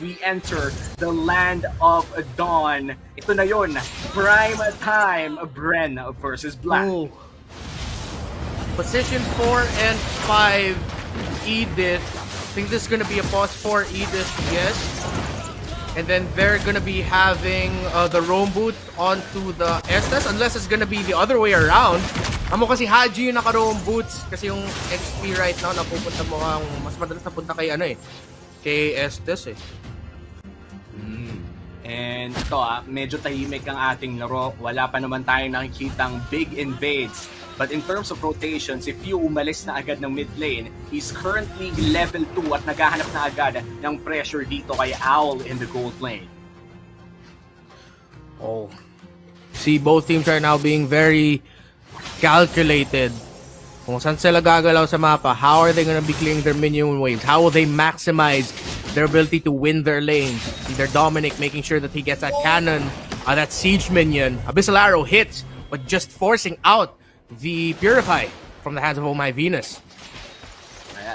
we enter the land of dawn. Ito na yun, prime time, Bren versus Black. Ooh. Position 4 and 5, Edith. I think this is gonna be a pause for Edith, yes. And then they're gonna be having the roam boots onto the Estes, unless it's gonna be the other way around. Amo kasi Haji yung naka-roam boots kasi yung XP right now napupunta mo ang mas madalas napunta kay kay Estes eh. And ito medyo tahimik ang ating laro. Wala pa naman tayong nakikitang big invades. But in terms of rotations, if you umalis na agad ng mid lane, he's currently level 2 at naghahanap na agad ng pressure dito kay Owl in the gold lane. Oh. See, both teams are now being very calculated. Kung saan sila gagalaw sa mapa, how are they gonna be clearing their minion waves? How will they maximize their ability to win their lanes? Either Dominic making sure that he gets that cannon, that siege minion. Abyssal Arrow hits, but just forcing out the Purify from the hands of Oh My Venus.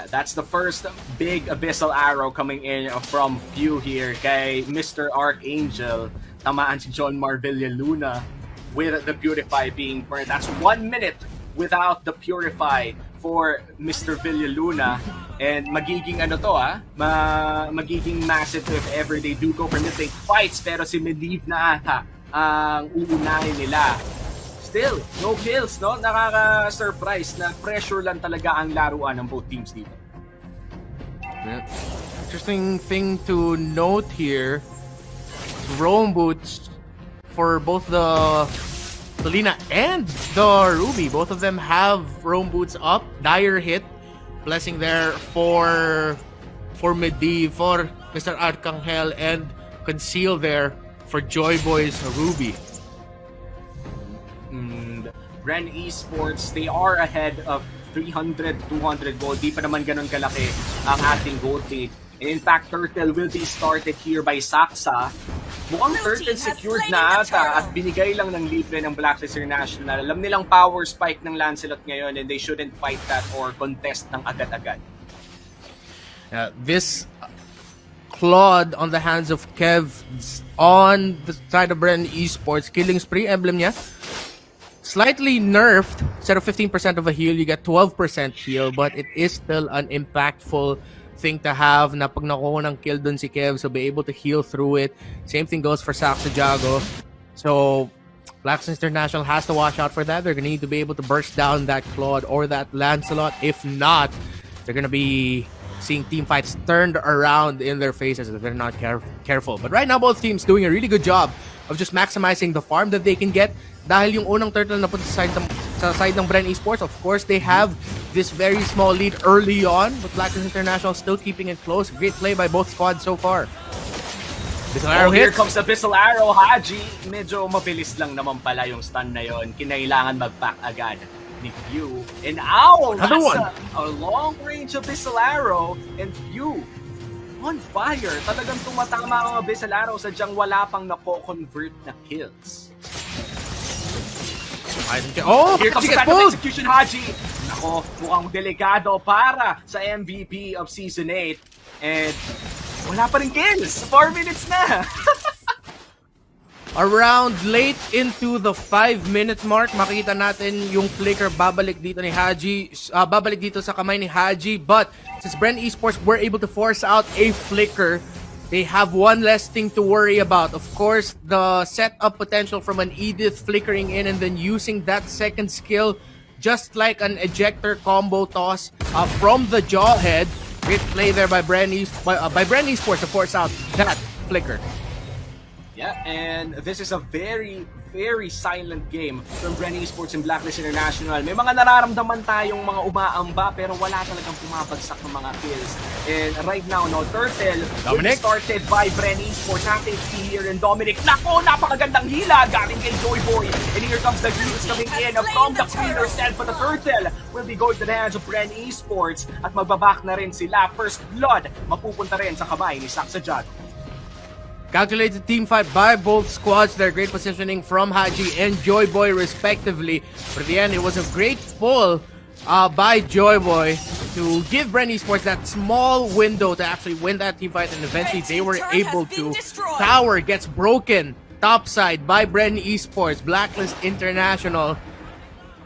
That's the first big Abyssal Arrow coming in from Few here kay Mr. Archangel. Tamaan si John Marvilla Luna with the Purify being burned. That's 1 minute without the Purify for Mr. Villaluna. And magiging magiging massive if ever they do go for mid-lane fights. Pero si Medivh na ata ang uunahin nila. Still, no kills, no? Nakaka-surprise na pressure lang talaga ang laruan ng both teams dito. Yeah. Interesting thing to note here, roam boots for both the Lina and the Ruby. Both of them have roam boots up. Dire hit. Blessing there for Medivh, for Mr. Arcangel, and Conceal there for Joy Boy's Ruby. Bren Esports, they are ahead of 300, 200 gold. Di pa naman ganun kalaki ang ating gold lead. And in fact, Turtle will be started here by Saksa. Mukhang Turtle secured na ata at binigay lang ng libre ng Blacklist International. Alam nilang power spike ng Lancelot ngayon and they shouldn't fight that or contest ng agad-agad. This Claude on the hands of Kev on the side of Bren Esports. Killing spree emblem niya. Slightly nerfed. Instead of 15% of a heal, you get 12% heal, but it is still an impactful thing to have na pag nakuha ng kill dun si Kev, so be able to heal through it. Same thing goes for Saksa Jago. So Blacklist International has to watch out for that. They're gonna need to be able to burst down that Claude or that Lancelot. If not, they're gonna be seeing team fights turned around in their faces if they're not careful. But right now, both teams doing a really good job of just maximizing the farm that they can get. Dahil yung unang turtle na punta sa side ng Bren Esports, of course, they have this very small lead early on, but Blacklist International still keeping it close. Great play by both squads so far. Here comes the Abyssal Arrow, Haji. Medyo mabilis lang naman pala yung stun na yon. Kinailangan mag-back agad ni Few. And Owl, another one. A long-range Abyssal Arrow, and Few on fire. Talagang tumatama ang Abyssal Arrow, sadyang wala pang nako-convert na kills. Oh, here comes the kind of execution, Haji. Nako, mukhang delikado para sa MVP of Season 8. And wala pa rin kills. 4 minutes na. Around late into the 5-minute mark, makita natin yung flicker babalik dito ni Haji, babalik dito sa kamay ni Haji. But since Bren Esports were able to force out a flicker, they have one less thing to worry about. Of course, the setup potential from an Edith flickering in and then using that second skill, just like an ejector combo toss from the Jawhead. Great play there by Bren Esports to force out that flicker. Yeah, and this is a very, very silent game from Bren Esports and Blacklist International. May mga nararamdaman tayong mga umaamba pero wala talagang pumapagsak ng mga kills. And right now, no, Turtle will be started by Bren Esports. Natin here and Dominic. Nako, napakagandang hila galing kay Joy Boy. And here comes the heals coming in from the queen herself. But the Turtle will be going to the hands of Bren Esports at magbaback na rin sila. First blood, mapupunta rin sa kamay ni Saksa Jago. Calculated team fight by both squads. Their great positioning from Haji and Joy Boy respectively. But at the end, it was a great pull by Joyboy to give Bren Esports that small window to actually win that team fight, and eventually they were able to. Tower gets broken topside by Bren Esports. Blacklist International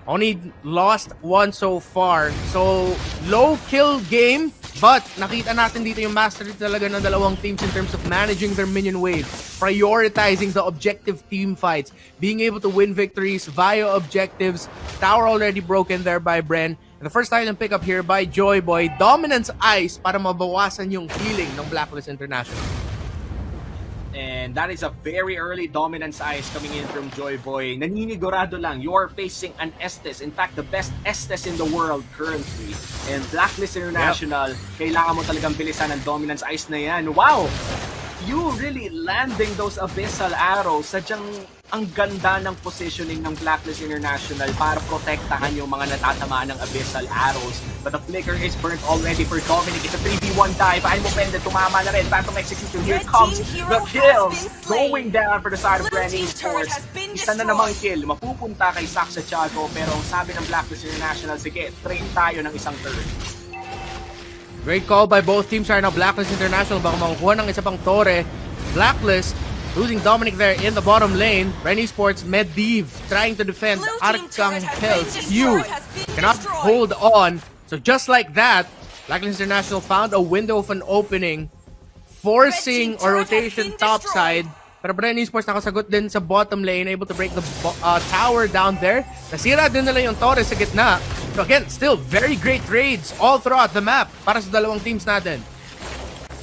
only lost one so far. So, low kill game, but nakita natin dito yung mastery talaga ng dalawang teams in terms of managing their minion wave, prioritizing the objective team fights, being able to win victories via objectives. Tower already broken there by Bren. And the first item pick up here by Joyboy, Dominance Ice para mabawasan yung healing ng Blacklist International. And that is a very early Dominance Ice coming in from Joyboy. Naninigurado lang, you are facing an Estes. In fact, the best Estes in the world currently. And Blacklist International, kailangan mo talagang bilisan ang Dominance Ice na yan. Wow! You really landing those Abyssal Arrows. Sadyang ang ganda ng positioning ng Blacklist International para protektahan yung mga natatamaan ng Abyssal Arrows. But the flicker is burnt already for Dominic. It's a 3v1 dive. Ay mo pende, tumama na rin. Phantom Execution. Here comes the kills. Going down for the side of Bren Esports. Isa na namang kill. Mapupunta kay Saksa Tiago. Pero ang sabi ng Blacklist International, sige, train tayo ng isang turn. Great call by both teams right now. Blacklist International baka makukuha ng isa pang Torre. Blacklist losing Dominic there in the bottom lane. Bren Esports, Medivh trying to defend Arcangel. You cannot hold on. So just like that, Blacklist International found a window of an opening, forcing a rotation topside. Pero Bren Esports nakasagot din sa bottom lane, able to break the tower down there. Nasira din nila yung Torre sa gitna. So again, still very great trades all throughout the map para sa dalawang teams natin.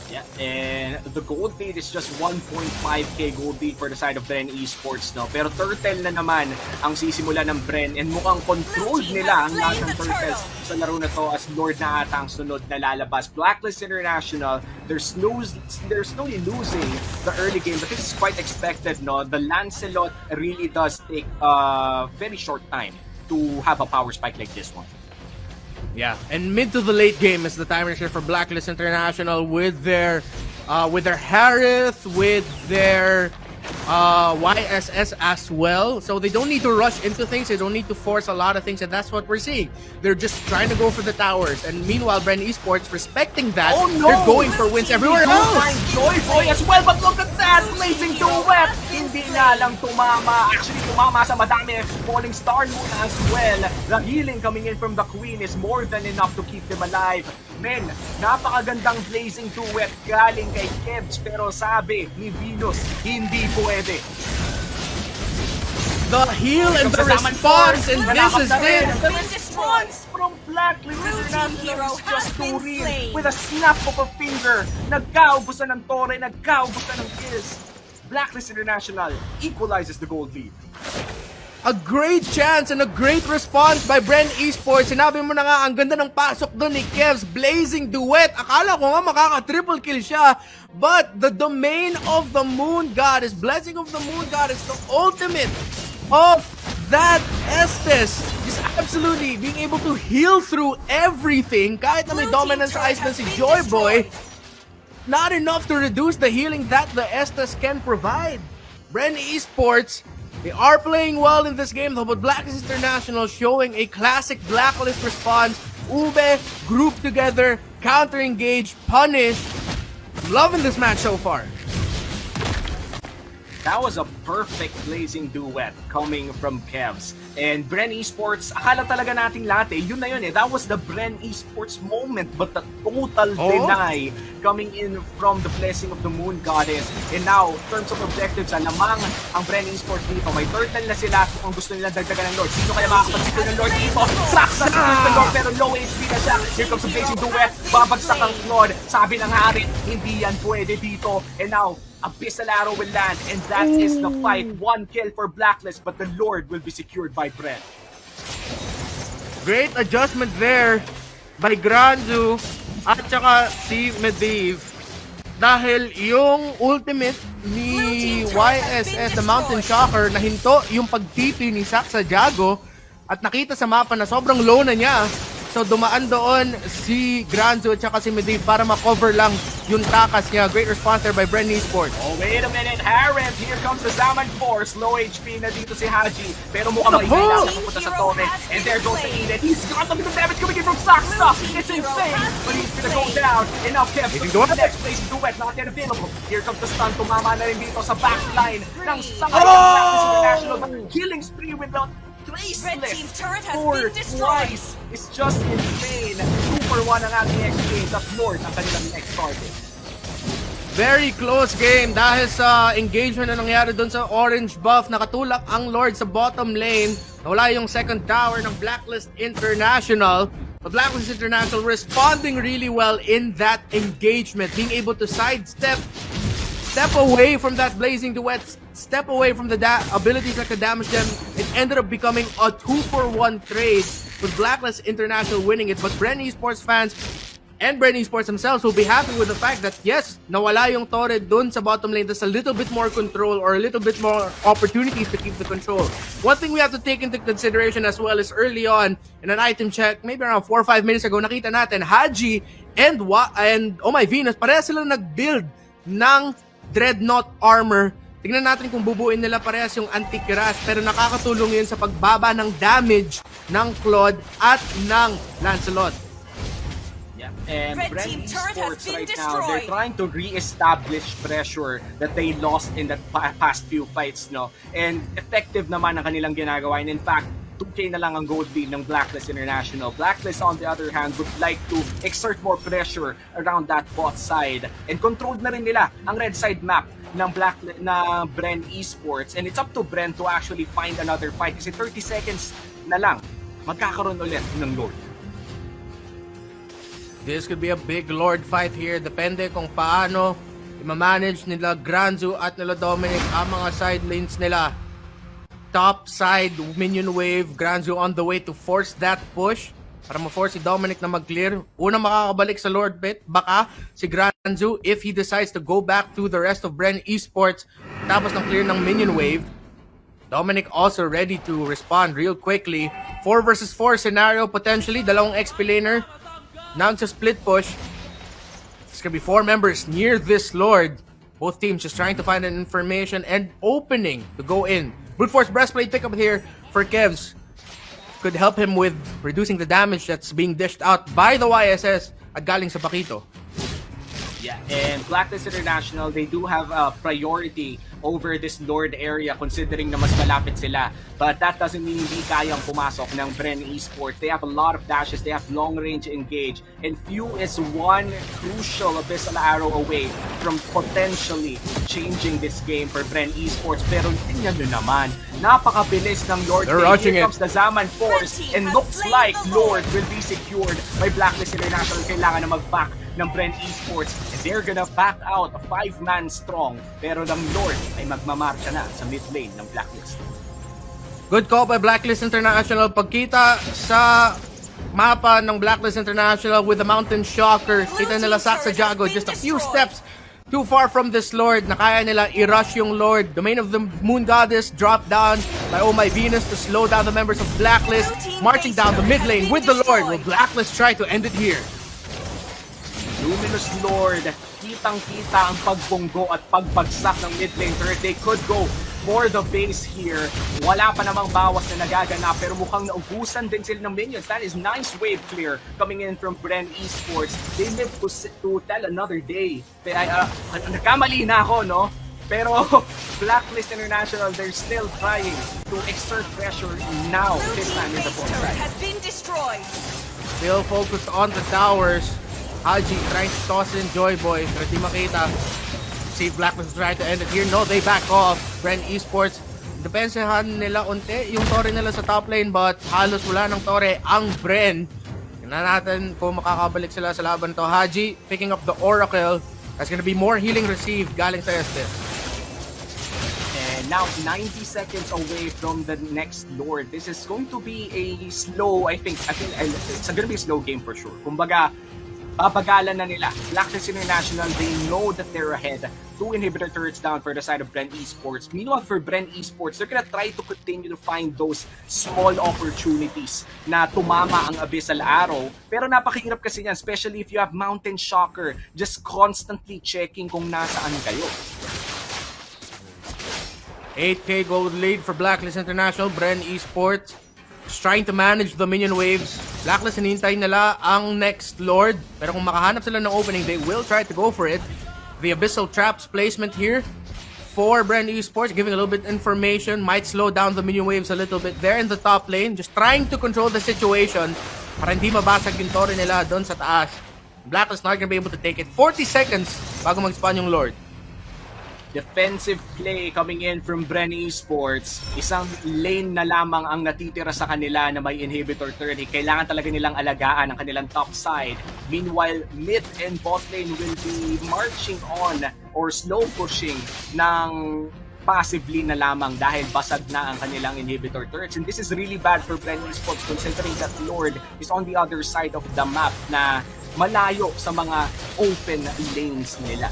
Yeah, and the gold lead is just 1.5k gold lead for the side of Bren Esports, no? Pero turtle na naman ang sisimula ng Bren, and mukhang controlled nila ang lahat ng turtles sa laro na to, as Lord na ata ang sunod na lalabas. Blacklist International, they're slowly losing the early game, but this is quite expected, no? The Lancelot really does take a very short time to have a power spike like this one. Yeah, and mid to the late game is the time here for Blacklist International with their Harith, with their YSS as well. So they don't need to rush into things, they don't need to force a lot of things, and that's what we're seeing. They're just trying to go for the towers, and meanwhile Bren Esports, respecting that, they're going for wins everywhere else. Joyboy as well, but look at that! Blazing duet! Hindi na lang tumama. Actually, tumama sa madami. Falling Star muna as well. The healing coming in from the Queen is more than enough to keep them alive. Men, napakagandang blazing duet galing kay Kebs, pero sabi ni Venus, hindi pwede. The heal and the response, and this is it. The response from Blacklist International is just too real. With a snap of a finger, nagkaubusan ng Torre, nagkaubusan ng kills. Blacklist International equalizes the gold lead. A great chance and a great response by Bren Esports. Sinabi mo na nga, ang ganda ng pasok doon ni Kev's blazing duet. Akala ko nga makaka-triple kill siya. But the domain of the Moon Goddess, blessing of the Moon Goddess, the ultimate of that Estes, is absolutely being able to heal through everything. Kahit na may dominance ice na si Joyboy, not enough to reduce the healing that the Estes can provide. Bren Esports, they are playing well in this game though, but Blacklist International showing a classic Blacklist response. Ube, group together, counter-engage, punish. Loving this match so far. That was a perfect blazing duet coming from Kevs. And Bren Esports, akala talaga nating lahat yun na yun That was the Bren Esports moment, but the total deny coming in from the blessing of the Moon Goddess. And now, in terms of objectives, alamang ang Bren Esports dito. May turtle na sila kung gusto nilang dagdagan ng Lord. Sino kaya makakapagpito ng Lord dito? Saksa ng Lord, pero low HP na siya. Here comes the blazing duet. Babagsak ang Lord. Sabi ng Harit, hindi yan pwede dito. And now, Abyssal Arrow will land, and that is the fight. One kill for Blacklist, but the Lord will be secured by Bren. Great adjustment there by Granzu at saka si Medivh. Dahil yung ultimate ni YSS, the Mountain Shocker, nahinto yung pagtipi ni Saksa Jago at nakita sa mapa na sobrang low na niya. So So dumaan doon si Granzo at saka si Medivh para ma-cover lang yung takas niya. Great response there by Bren Esports. Oh, wait a minute, Harem! Here comes the Zaman Force. Low HP na dito si Haji. Pero mukhang maingay na pupunta sa Torre. And there goes the Edith. He's got a bit of damage coming in from Saxa. It's insane, but he's gonna go down. And now Kev goes to the next place. Duet not yet available. Here comes the stun. Tumama na rin dito sa backline ng Sama International. But killing spree without Blacklist for twice is just insane. 2-for-1 ang ating exchange at Lord ang kanilang next target. Very close game dahil sa engagement na nangyari doon sa orange buff. Nakatulak ang Lord sa bottom lane. Nawala yung second tower ng Blacklist International. But Blacklist International responding really well in that engagement. Being able to sidestep, step away from that blazing duet, step away from the abilities that could damage them. It ended up becoming a 2-for-1 trade with Blacklist International winning it. But Bren Esports fans and Bren Esports themselves will be happy with the fact that yes, nawala yung Torre dun sa bottom lane. There's a little bit more control or a little bit more opportunities to keep the control. One thing we have to take into consideration as well is early on in an item check, maybe around 4 or 5 minutes ago, nakita natin Haji and Oh My Venus, parehas sila nag-build ng Dreadnought armor. Tingnan natin kung bubuin nila parehas yung anti-crash, pero nakakatulong yun sa pagbaba ng damage ng Claude at ng Lancelot. Yeah, and Bren Esports right now, they're trying to re-establish pressure that they lost in the past few fights, no? And effective naman ang kanilang ginagawa. And in fact, 2K na lang ang gold lead ng Blacklist International. Blacklist, on the other hand, would like to exert more pressure around that bot side. And controlled na rin nila ang red side map ng Bren Esports. And it's up to Bren to actually find another fight. Kasi 30 seconds na lang, magkakaroon ulit ng Lord. This could be a big Lord fight here. Depende kung paano i-manage nila Granzo at nila Dominic ang mga side lanes nila. Top side minion wave, Granzo on the way to force that push para ma-force si Dominic na mag-clear. Unang makakabalik sa Lord pit, baka si Granzo if he decides to go back to the rest of Bren Esports tapos ng clear ng minion wave. Dominic also ready to respond real quickly. 4 versus 4 scenario potentially, dalawang XP laner. Now it's a split push. It's gonna be 4 members near this Lord. Both teams just trying to find an information and opening to go in. Brute Force Breastplate pickup here for Kevs. Could help him with reducing the damage that's being dished out by the YSS at galing sa Paquito. Yeah, and Blacklist International, they do have a priority over this Lord area considering na mas malapit sila. But that doesn't mean hindi kayang pumasok ng Bren Esports. They have a lot of dashes, they have long range engage, and Few is one crucial abyssal arrow away from potentially changing this game for Bren Esports. Pero tingnan nyo naman, napakabilis ng Lord. They're rushing Here comes the Zaman Force, and looks like Lord will be secured by Blacklist International. Kailangan na mag-back ng Bren Esports, and they're gonna back out a 5-man strong, pero ng Lord ay magmamarcha na sa mid lane ng Blacklist. Good call by Blacklist International. Pagkita sa mapa ng Blacklist International with the Mountain Shocker, kita nila Saxa Jago just a few steps too far from this Lord na kaya nila i-rush yung Lord. Domain of the Moon Goddess dropped down by Oh My Venus to slow down the members of Blacklist, marching down the mid lane with the Lord. Will Blacklist try to end it here? Luminous Lord, kitang-kita ang pagbunggo at pagbagsak ng mid lane turret. They could go for the base here. Wala pa namang bawas na nagaganap, pero mukhang naubusan din sila ng minions. That is nice wave clear coming in from Bren Esports. They live to tell another day. Nagkamali na ako, no? Pero Blacklist International, they're still trying to exert pressure now. This time in the bottom side. Still focused on the towers. Haji trying to toss in Joy Boy, pero di makita. See if Blacklist try to end it here. No, they back off. Bren Esports, depensahan nila unti yung Torre nila sa top lane, but halos wala ng Torre ang Bren. Tingnan natin kung makakabalik sila sa laban to. Haji picking up the Oracle. That's gonna be more healing received galing sa Estes. And now 90 seconds away from the next Lord. This is going to be a slow, I think it's gonna be a slow game for sure. Kumbaga, babagalan na nila. Blacklist International, they know that they're ahead. 2 inhibitor turrets down for the side of Bren Esports. Meanwhile, for Bren Esports, they're gonna try to continue to find those small opportunities na tumama ang Abyssal Arrow. Pero napakahirap kasi yan, especially if you have Mountain Shocker, just constantly checking kung nasaan kayo. 8k gold lead for Blacklist International. Bren Esports is trying to manage the minion waves. Blacklist, hinihintay nila ang next Lord. Pero kung makahanap sila ng opening, they will try to go for it. The Abyssal Traps placement here for Bren Esports, giving a little bit information, might slow down the minion waves a little bit there in the top lane, just trying to control the situation para hindi mabasag yung torre nila doon sa taas. Blacklist not gonna be able to take it. 40 seconds bago mag-spawn yung Lord. Defensive play coming in from Bren Esports. Isang lane na lamang ang natitira sa kanila na may inhibitor turret. Kailangan talaga nilang alagaan ang kanilang top side. Meanwhile, mid and bot lane will be marching on or slow pushing ng passively na lamang dahil basag na ang kanilang inhibitor turrets. And this is really bad for Bren Esports considering that Lord is on the other side of the map na malayo sa mga open lanes nila.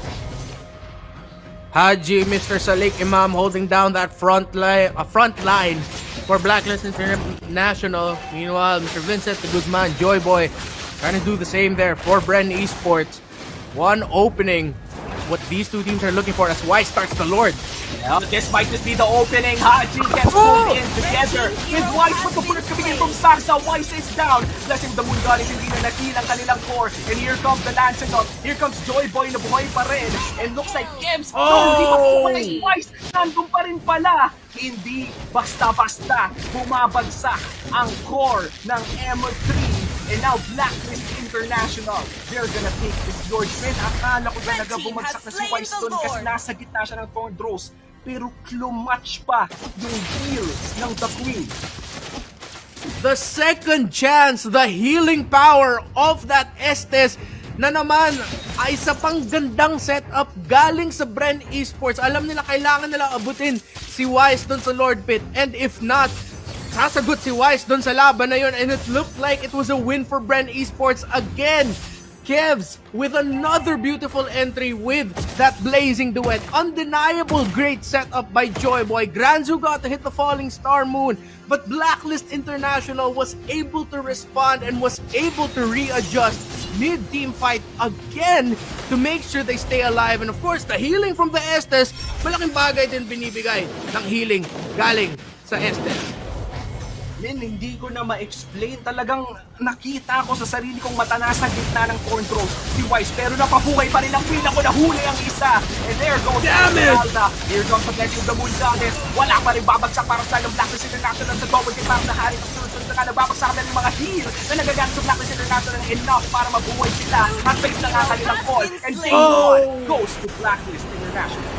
Haji, Mr. Salik Imam holding down that front line for Blacklist International. Meanwhile, Mr. Vincent the Guzman, Joy Boy, trying to do the same there for Bren Esports. One opening is what these two teams are looking for as Y starts the Lord. Well, this might just be the opening. Haji gets pulled in together with Wise, but the burst coming in from Saksa. Wise is down. Blessing the Mungalis, hindi na nakilang kanilang core. And here comes the Lancelot. Here comes Joy Boy na buhay pa rin. And looks like Kevs. Hindi pa buhay si Wise. Nandun pa rin pala. Hindi basta-basta bumabagsak ang core ng MO3. And now Blacklist International, they're gonna take this Lord. Man, akala ko talaga bumagsak na si Wise doon kasi nasa gitna siya ng Thorn Throws. Pero clutch pa yung heal ng The Queen. The second chance, the healing power of that Estes na naman ay isa pang gandang setup galing sa Bren Esports. Alam nila kailangan nila abutin si Wise doon sa Lord Pit. And if not, sasagot si Wise doon sa laban na yun. And it looked like it was a win for Bren Esports again. Kevs with another beautiful entry with that blazing duet. Undeniable great setup by Joy Boy. Granzu got to hit the falling star moon, but Blacklist International was able to respond and was able to readjust mid-team fight again to make sure they stay alive. And of course, the healing from the Estes, malaking bagay din binibigay ng healing galing sa Estes. Min, hindi ko na ma-explain. Talagang nakita ko sa sarili kong mata nasa gitna ng Thorn Throws si Wise. Pero napabuhay pa rin ang Queen. Ako nahuli ang isa. And there goes Alda. Here comes the blessing of the Moon Goddess. Wala pa rin babagsak para sa ng Blacklist International sa double kick para nahari ng sunod-sunod na nababagsak na yung mga heal na nagagamit sa Blacklist International enough para mabuhay sila. At face na nga kanilang call. And game 1 goes to Blacklist International.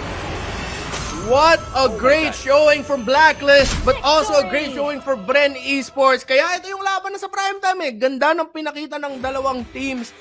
What a great showing from Blacklist, but also a great showing for Bren Esports. Kaya ito yung laban na sa prime time eh. Ganda ng pinakita ng dalawang teams.